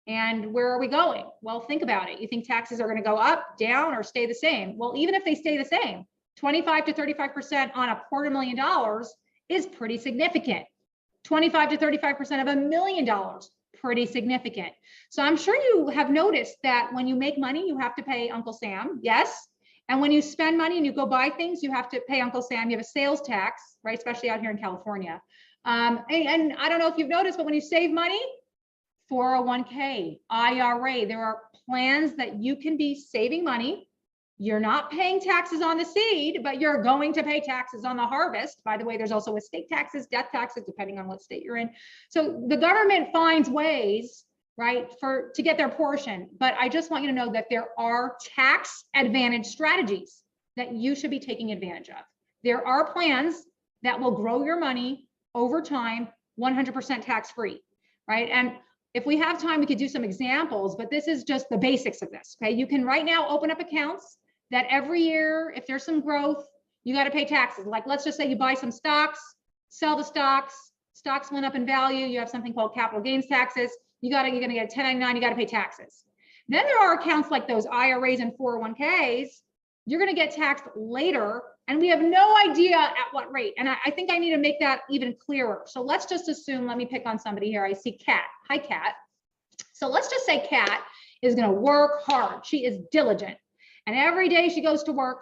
B: And where are we going? Well, think about it. You think taxes are going to go up, down, or stay the same? Well, even if they stay the same, 25 to 35% on $250,000 is pretty significant. 25 to 35% of $1 million, pretty significant. So I'm sure you have noticed that when you make money, you have to pay Uncle Sam, yes. And when you spend money and you go buy things, you have to pay Uncle Sam. You have a sales tax, right? Especially out here in California. And I don't know if you've noticed, but when you save money, 401k, IRA, there are plans that you can be saving money. You're not paying taxes on the seed, but you're going to pay taxes on the harvest. By the way, there's also estate taxes, death taxes, depending on what state you're in. So the government finds ways, right, to get their portion. But I just want you to know that there are tax advantage strategies that you should be taking advantage of. There are plans that will grow your money over time, 100% tax-free, right? And if we have time, we could do some examples, but this is just the basics of this, okay? You can right now open up accounts that every year, if there's some growth, you got to pay taxes. Like, let's just say you buy some stocks, sell the stocks went up in value, you have something called capital gains taxes, you're going to get a 1099, you got to pay taxes. Then there are accounts like those IRAs and 401ks, you're going to get taxed later, and we have no idea at what rate. And I think I need to make that even clearer. So let's just assume, let me pick on somebody here. I see Kat. Hi, Kat. So let's just say Kat is going to work hard. She is diligent. And every day she goes to work,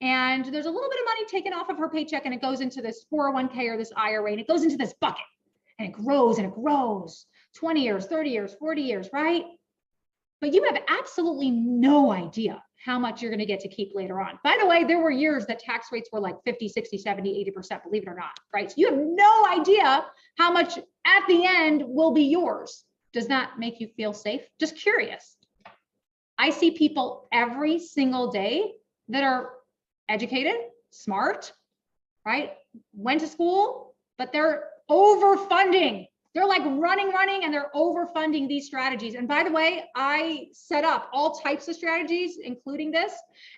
B: and there's a little bit of money taken off of her paycheck, and it goes into this 401k or this IRA, and it goes into this bucket, and it grows and it grows. 20 years, 30 years, 40 years, right? But you have absolutely no idea how much you're going to get to keep later on. By the way, there were years that tax rates were like 50, 60, 70, 80%, believe it or not, right? So you have no idea how much at the end will be yours. Does that make you feel safe? Just curious. I see people every single day that are educated, smart, right? Went to school, but they're overfunding. They're like running, and they're overfunding these strategies. And by the way, I set up all types of strategies, including this.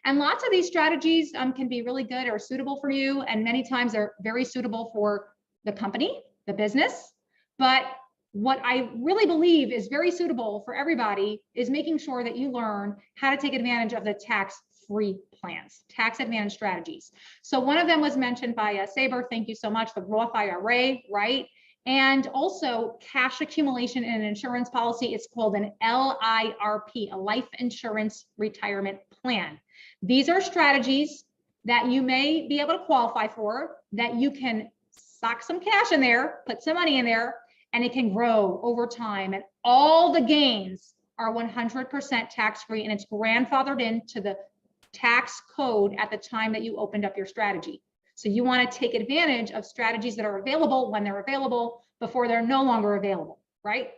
B: And lots of these strategies can be really good or suitable for you. And many times they're very suitable for the company, the business. But what I really believe is very suitable for everybody is making sure that you learn how to take advantage of the tax-free plans, tax advantage strategies. So one of them was mentioned by Saber. Thank you so much. The Roth IRA, right? And also cash accumulation in an insurance policy. It's called an LIRP, a life insurance retirement plan. These are strategies that you may be able to qualify for, that you can sock some cash in there, put some money in there, and it can grow over time. And all the gains are 100% tax-free, and it's grandfathered into the tax code at the time that you opened up your strategy. So you want to take advantage of strategies that are available when they're available before they're no longer available, right?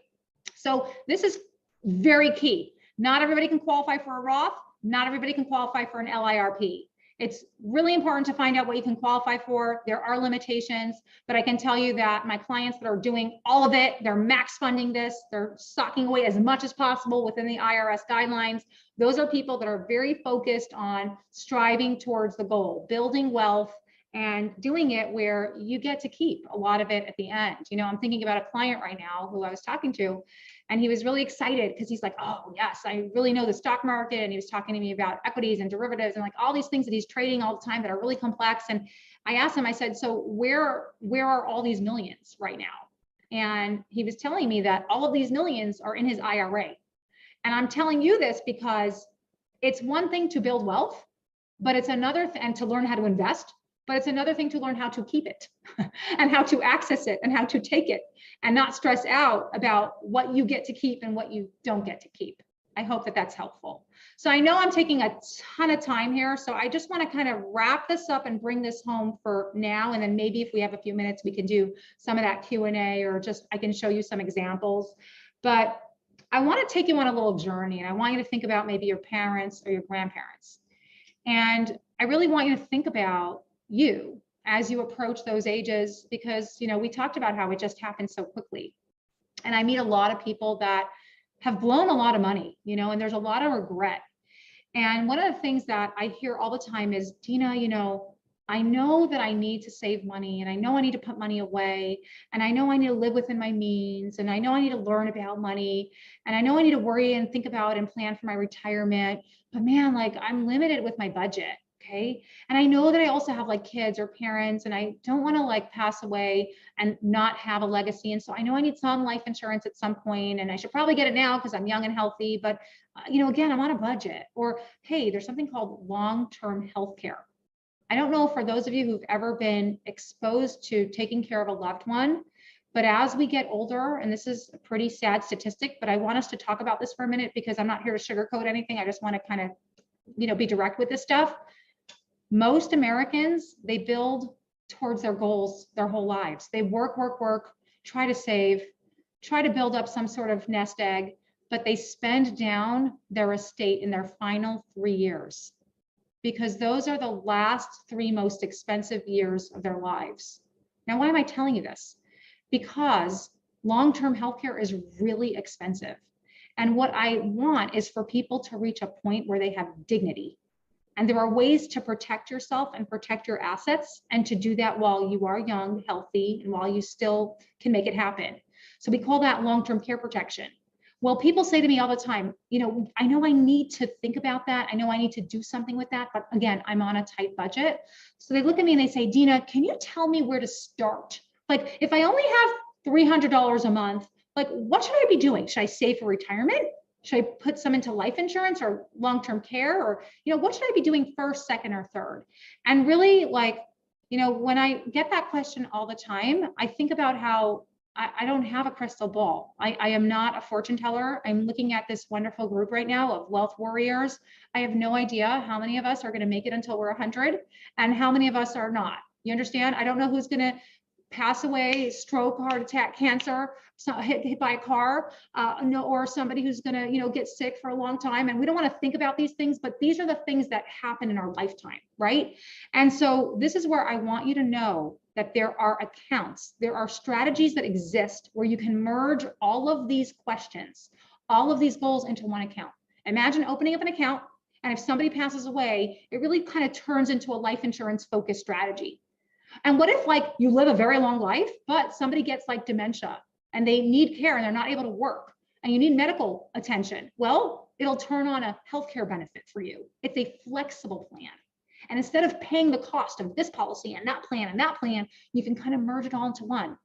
B: So this is very key. Not everybody can qualify for a Roth. Not everybody can qualify for an LIRP. It's really important to find out what you can qualify for. There are limitations, but I can tell you that my clients that are doing all of it, they're max funding this, they're socking away as much as possible within the IRS guidelines. Those are people that are very focused on striving towards the goal, building wealth, and doing it where you get to keep a lot of it at the end. You know, I'm thinking about a client right now who I was talking to, and he was really excited because he's like, oh yes, I really know the stock market. And he was talking to me about equities and derivatives and like all these things that he's trading all the time that are really complex. And I asked him, I said, so where are all these millions right now? And he was telling me that all of these millions are in his IRA. And I'm telling you this because it's one thing to build wealth, but it's another thing, and to learn how to invest. But it's another thing to learn how to keep it and how to access it and how to take it and not stress out about what you get to keep and what you don't get to keep. I hope that that's helpful. So I know I'm taking a ton of time here. So I just want to kind of wrap this up and bring this home for now. And then maybe if we have a few minutes, we can do some of that Q&A, or just I can show you some examples. But I want to take you on a little journey, and I want you to think about maybe your parents or your grandparents. And I really want you to think about you as you approach those ages, because, you know, we talked about how it just happened so quickly. And I meet a lot of people that have blown a lot of money, you know, and there's a lot of regret. And one of the things that I hear all the time is, Dina, you know, I know that I need to save money, and I know I need to put money away, and I know I need to live within my means, and I know I need to learn about money, and I know I need to worry and think about and plan for my retirement, but man, like I'm limited with my budget. Okay. And I know that I also have like kids or parents, and I don't want to like pass away and not have a legacy. And so I know I need some life insurance at some point, and I should probably get it now because I'm young and healthy. But, again, I'm on a budget. Or, hey, there's something called long-term health care. I don't know for those of you who've ever been exposed to taking care of a loved one, but as we get older, and this is a pretty sad statistic, but I want us to talk about this for a minute because I'm not here to sugarcoat anything. I just want to kind of, be direct with this stuff. Most Americans, they build towards their goals their whole lives. They work, try to save, try to build up some sort of nest egg, but they spend down their estate in their final 3 years because those are the last 3 most expensive years of their lives. Now, why am I telling you this? Because long-term healthcare is really expensive. And what I want is for people to reach a point where they have dignity. And there are ways to protect yourself and protect your assets, and to do that while you are young, healthy, and while you still can make it happen. So we call that long-term care protection. Well, people say to me all the time, I know I need to think about that. I know I need to do something with that. But again, I'm on a tight budget. So they look at me and they say, Dina, can you tell me where to start? Like, if I only have $300 a month, like, what should I be doing? Should I save for retirement? Should I put some into life insurance or long-term care? Or, what should I be doing first, second, or third? And really, like, when I get that question all the time, I think about how I don't have a crystal ball. I am not a fortune teller. I'm looking at this wonderful group right now of wealth warriors. I have no idea how many of us are going to make it until we're 100 and how many of us are not. You understand? I don't know who's going to pass away, stroke, heart attack, cancer, hit by a car, or somebody who's going to, get sick for a long time. And we don't want to think about these things, but these are the things that happen in our lifetime, right? And so this is where I want you to know that there are accounts, there are strategies that exist where you can merge all of these questions, all of these goals into one account. Imagine opening up an account, and if somebody passes away, it really kind of turns into a life insurance focused strategy. And what if, like, you live a very long life, but somebody gets like dementia and they need care and they're not able to work and you need medical attention? Well, it'll turn on a healthcare benefit for you. It's a flexible plan. And instead of paying the cost of this policy and that plan, you can kind of merge it all into one.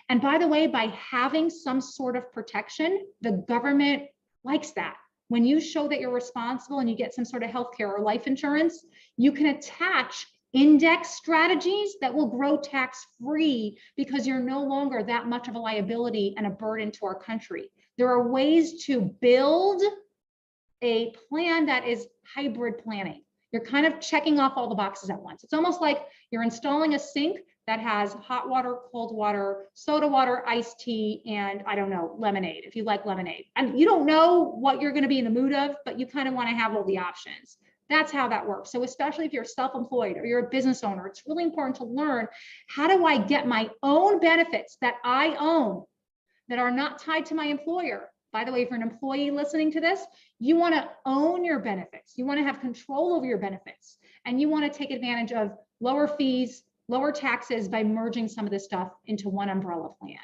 B: And by the way, by having some sort of protection, the government likes that. When you show that you're responsible and you get some sort of healthcare or life insurance, you can attach index strategies that will grow tax-free because you're no longer that much of a liability and a burden to our country. There are ways to build a plan that is hybrid planning. You're kind of checking off all the boxes at once. It's almost like you're installing a sink that has hot water, cold water, soda water, iced tea, and I don't know, lemonade, if you like lemonade. And you don't know what you're going to be in the mood of, but you kind of want to have all the options. That's how that works. So especially if you're self-employed or you're a business owner, it's really important to learn, how do I get my own benefits that I own that are not tied to my employer? By the way, if you're an employee listening to this, you want to own your benefits. You want to have control over your benefits, and you want to take advantage of lower fees, lower taxes by merging some of this stuff into one umbrella plan.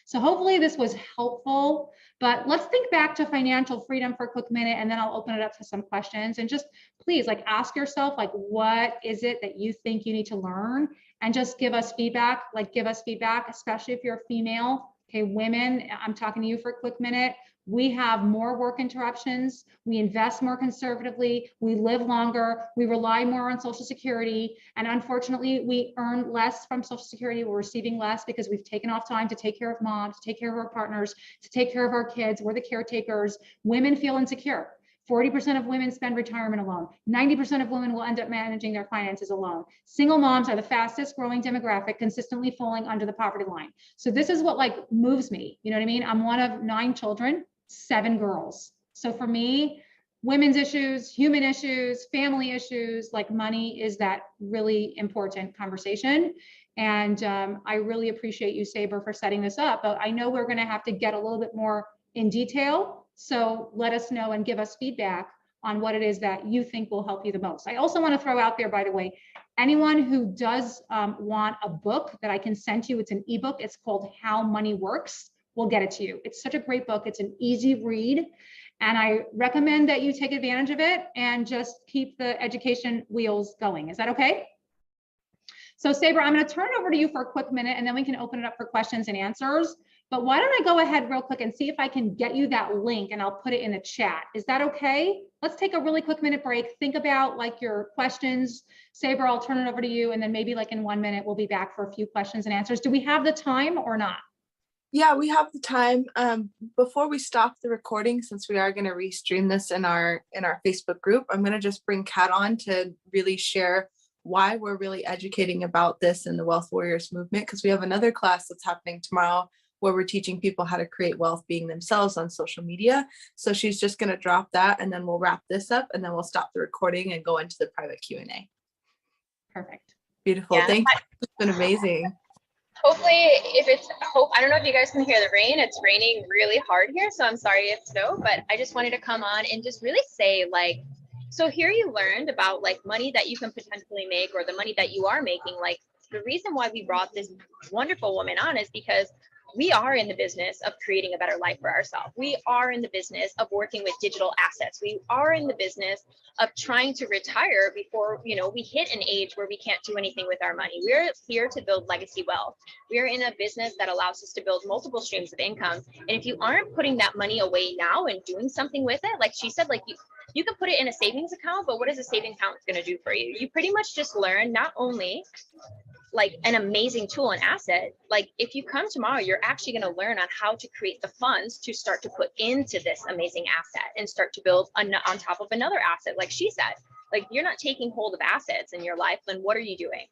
B: So hopefully this was helpful, but let's think back to financial freedom for a quick minute, and then I'll open it up to some questions. And just please, like, ask yourself, like, what is it that you think you need to learn? And just give us feedback, especially if you're a female. Okay, women, I'm talking to you for a quick minute. We have more work interruptions. We invest more conservatively. We live longer. We rely more on Social Security. And unfortunately, we earn less from Social Security. We're receiving less because we've taken off time to take care of moms, to take care of our partners, to take care of our kids. We're the caretakers. Women feel insecure. 40% of women spend retirement alone. 90% of women will end up managing their finances alone. Single moms are the fastest growing demographic, consistently falling under the poverty line. So this is what, like, moves me. You know what I mean? I'm one of 9 children, 7 girls. So for me, women's issues, human issues, family issues, like money is that really important conversation. And I really appreciate you, Saber, for setting this up. But I know we're going to have to get a little bit more in detail. So let us know and give us feedback on what it is that you think will help you the most. I also want to throw out there, by the way, anyone who does want a book that I can send you, it's an ebook. It's called How Money Works. We'll get it to you. It's such a great book. It's an easy read. And I recommend that you take advantage of it and just keep the education wheels going. Is that okay? So Saber, I'm going to turn it over to you for a quick minute, and then we can open it up for questions and answers. But why don't I go ahead real quick and see if I can get you that link, and I'll put it in the chat. Is that okay? Let's take a really quick minute break. Think about like your questions. Saber, I'll turn it over to you. And then maybe like in 1 minute, we'll be back for a few questions and answers. Do we have the time or not?
A: Yeah, we have the time. Before we stop the recording, since we are going to restream this in our Facebook group, I'm going to just bring Kat on to really share why we're really educating about this in the Wealth Warriors movement, because we have another class that's happening tomorrow where we're teaching people how to create wealth being themselves on social media. So she's just going to drop that, and then we'll wrap this up, and then we'll stop the recording and go into the private Q&A.
B: Perfect.
A: Beautiful.
C: Yeah.
A: Thank you. It's been amazing.
C: Hopefully, I don't know if you guys can hear the rain. It's raining really hard here, so I'm sorry if so, but I just wanted to come on and just really say, like, so here you learned about like money that you can potentially make, or the money that you are making. Like, the reason why we brought this wonderful woman on is because we are in the business of creating a better life for ourselves. We are in the business of working with digital assets. We are in the business of trying to retire before, we hit an age where we can't do anything with our money. We're here to build legacy wealth. We're in a business that allows us to build multiple streams of income. And if you aren't putting that money away now and doing something with it, like she said, like you can put it in a savings account, but what is a savings account going to do for you? You pretty much just learn not only like an amazing tool and asset, like if you come tomorrow, you're actually going to learn on how to create the funds to start to put into this amazing asset and start to build on top of another asset. Like she said, like you're not taking hold of assets in your life, then what are you doing?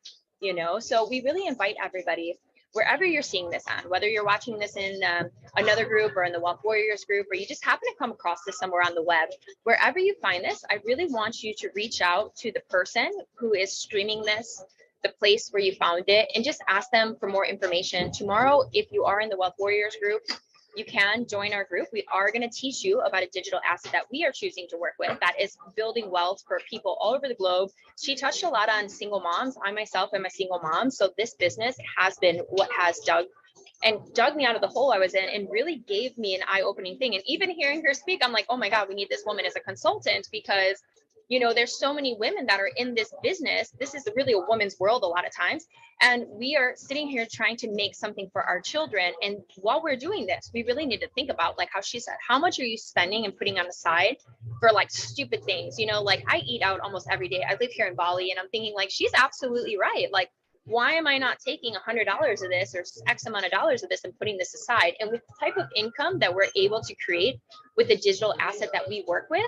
C: So we really invite everybody, wherever you're seeing this on, whether you're watching this in another group or in the Wealth Warriors group, or you just happen to come across this somewhere on the web, wherever you find this, I really want you to reach out to the person who is streaming this, the place where you found it, and just ask them for more information. Tomorrow, if you are in the Wealth Warriors group, you can join our group. We are going to teach you about a digital asset that we are choosing to work with that is building wealth for people all over the globe. She touched a lot on single moms. I myself am a single mom. So this business has been what has dug me out of the hole I was in, and really gave me an eye-opening thing. And even hearing her speak, I'm like, oh my God, we need this woman as a consultant, because there's so many women that are in this business. This is really a woman's world a lot of times. And we are sitting here trying to make something for our children. And while we're doing this, we really need to think about, like how she said, how much are you spending and putting on the side for like stupid things? Like I eat out almost every day. I live here in Bali, and I'm thinking like, she's absolutely right. Like, why am I not taking $100 of this or X amount of dollars of this and putting this aside? And with the type of income that we're able to create with the digital asset that we work with,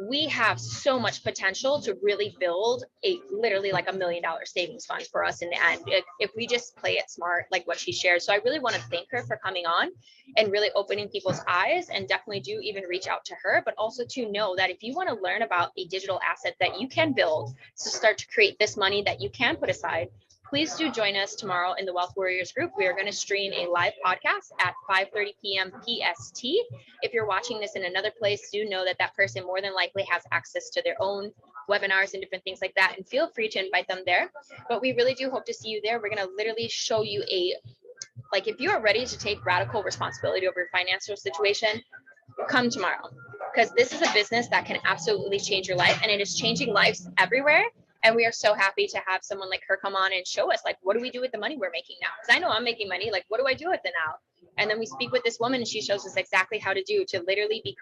C: we have so much potential to really build literally like $1 million savings fund for us in the end, if we just play it smart, like what she shared. So I really want to thank her for coming on and really opening people's eyes, and definitely do even reach out to her, but also to know that if you want to learn about a digital asset that you can build to start to create this money that you can put aside, please do join us tomorrow in the Wealth Warriors group. We are going to stream a live podcast at 5:30 p.m. PST. If you're watching this in another place, do know that that person more than likely has access to their own webinars and different things like that, and feel free to invite them there. But we really do hope to see you there. We're going to literally show you if you are ready to take radical responsibility over your financial situation, come tomorrow, because this is a business that can absolutely change your life, and it is changing lives everywhere. And we are so happy to have someone like her come on and show us, like, what do we do with the money we're making now? Because I know I'm making money. Like, what do I do with it now? And then we speak with this woman, and she shows us exactly how to literally be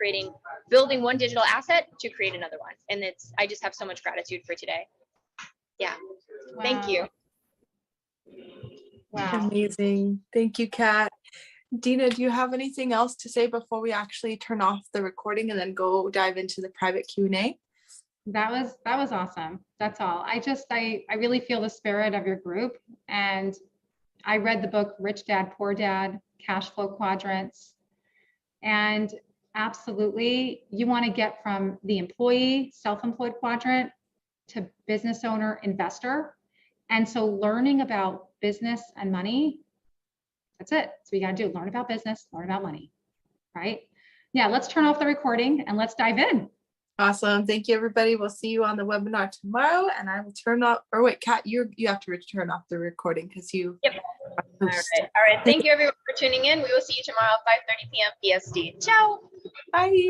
C: building one digital asset to create another one. And I just have so much gratitude for today. Yeah. Wow. Thank you.
B: Wow.
A: Amazing. Thank you, Kat. Dina, do you have anything else to say before we actually turn off the recording and then go dive into the private Q&A?
B: That was awesome. That's all. I really feel the spirit of your group. And I read the book, Rich Dad, Poor Dad, Cash Flow Quadrants. And absolutely, you want to get from the employee, self-employed quadrant to business owner, investor. And so learning about business and money, that's it. So you got to do, learn about business, learn about money, right? Yeah, let's turn off the recording and let's dive in.
A: Awesome. Thank you, everybody. We'll see you on the webinar tomorrow, and I will turn off, or wait, Kat, you have to turn off the recording because you.
C: Yep. All right. Thank you, everyone, for tuning in. We will see you tomorrow at 5:30 p.m. PST. Ciao.
A: Bye.